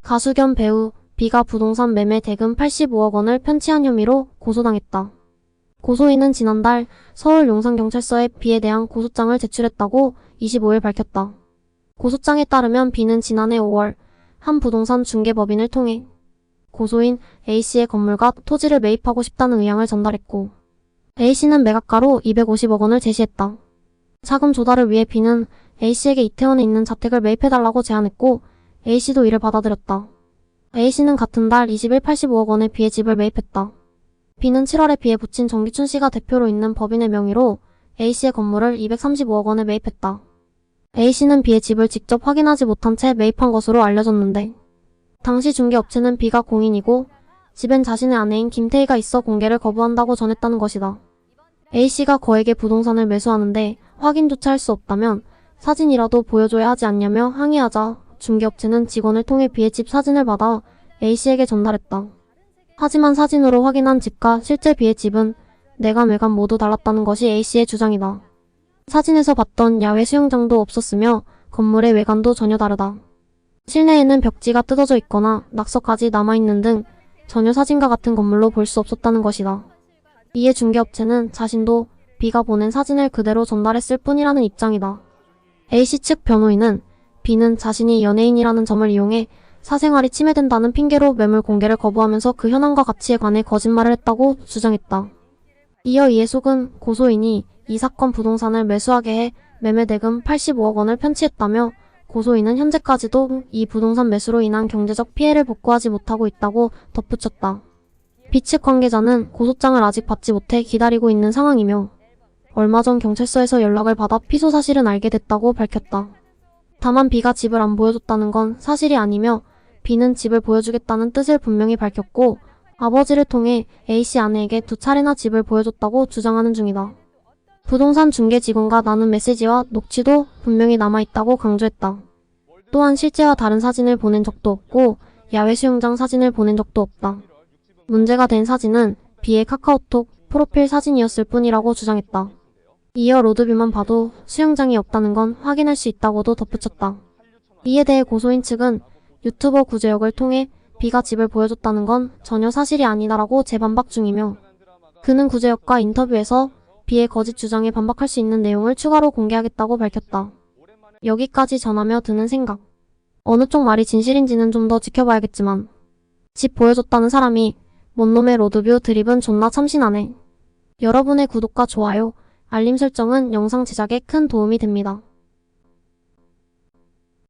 가수 겸 배우 B가 부동산 매매 대금 85억 원을 편취한 혐의로 고소당했다. 고소인은 지난달 서울 용산경찰서에 B에 대한 고소장을 제출했다고 25일 밝혔다. 고소장에 따르면 B는 지난해 5월 한 부동산 중개법인을 통해 고소인 A씨의 건물과 토지를 매입하고 싶다는 의향을 전달했고, A씨는 매각가로 250억 원을 제시했다. 자금 조달을 위해 B는 A씨에게 이태원에 있는 자택을 매입해달라고 제안했고, A씨도 이를 받아들였다. A씨는 같은 달 20일 85억 원의 B의 집을 매입했다. B는 7월에 B의 부친 정기춘 씨가 대표로 있는 법인의 명의로 A씨의 건물을 235억 원에 매입했다. A씨는 B의 집을 직접 확인하지 못한 채 매입한 것으로 알려졌는데, 당시 중개업체는 B가 공인이고 집엔 자신의 아내인 김태희가 있어 공개를 거부한다고 전했다는 것이다. A씨가 거액의 부동산을 매수하는데 확인조차 할 수 없다면 사진이라도 보여줘야 하지 않냐며 항의하자 중개업체는 직원을 통해 B의 집 사진을 받아 A씨에게 전달했다. 하지만 사진으로 확인한 집과 실제 B의 집은 내관 외관 모두 달랐다는 것이 A씨의 주장이다. 사진에서 봤던 야외 수영장도 없었으며 건물의 외관도 전혀 다르다. 실내에는 벽지가 뜯어져 있거나 낙서까지 남아있는 등 전혀 사진과 같은 건물로 볼 수 없었다는 것이다. 이에 중개업체는 자신도 B가 보낸 사진을 그대로 전달했을 뿐이라는 입장이다. A씨 측 변호인은 B는 자신이 연예인이라는 점을 이용해 사생활이 침해된다는 핑계로 매물 공개를 거부하면서 그 현황과 가치에 관해 거짓말을 했다고 주장했다. 이어 이에 속은 고소인이 이 사건 부동산을 매수하게 해 매매 대금 85억 원을 편취했다며 고소인은 현재까지도 이 부동산 매수로 인한 경제적 피해를 복구하지 못하고 있다고 덧붙였다. B 측 관계자는 고소장을 아직 받지 못해 기다리고 있는 상황이며 얼마 전 경찰서에서 연락을 받아 피소 사실은 알게 됐다고 밝혔다. 다만 B가 집을 안 보여줬다는 건 사실이 아니며 B는 집을 보여주겠다는 뜻을 분명히 밝혔고 아버지를 통해 A씨 아내에게 2차례나 집을 보여줬다고 주장하는 중이다. 부동산 중개 직원과 나눈 메시지와 녹취도 분명히 남아있다고 강조했다. 또한 실제와 다른 사진을 보낸 적도 없고 야외 수영장 사진을 보낸 적도 없다. 문제가 된 사진은 B의 카카오톡 프로필 사진이었을 뿐이라고 주장했다. 이어 로드뷰만 봐도 수영장이 없다는 건 확인할 수 있다고도 덧붙였다. 이에 대해 고소인 측은 유튜버 구제혁을 통해 B가 집을 보여줬다는 건 전혀 사실이 아니다라고 재반박 중이며 그는 구제혁과 인터뷰에서 B의 거짓 주장에 반박할 수 있는 내용을 추가로 공개하겠다고 밝혔다. 여기까지 전하며 드는 생각. 어느 쪽 말이 진실인지는 좀 더 지켜봐야겠지만 집 보여줬다는 사람이 뭔 놈의 로드뷰 드립은 존나 참신하네. 여러분의 구독과 좋아요, 알림 설정은 영상 제작에 큰 도움이 됩니다.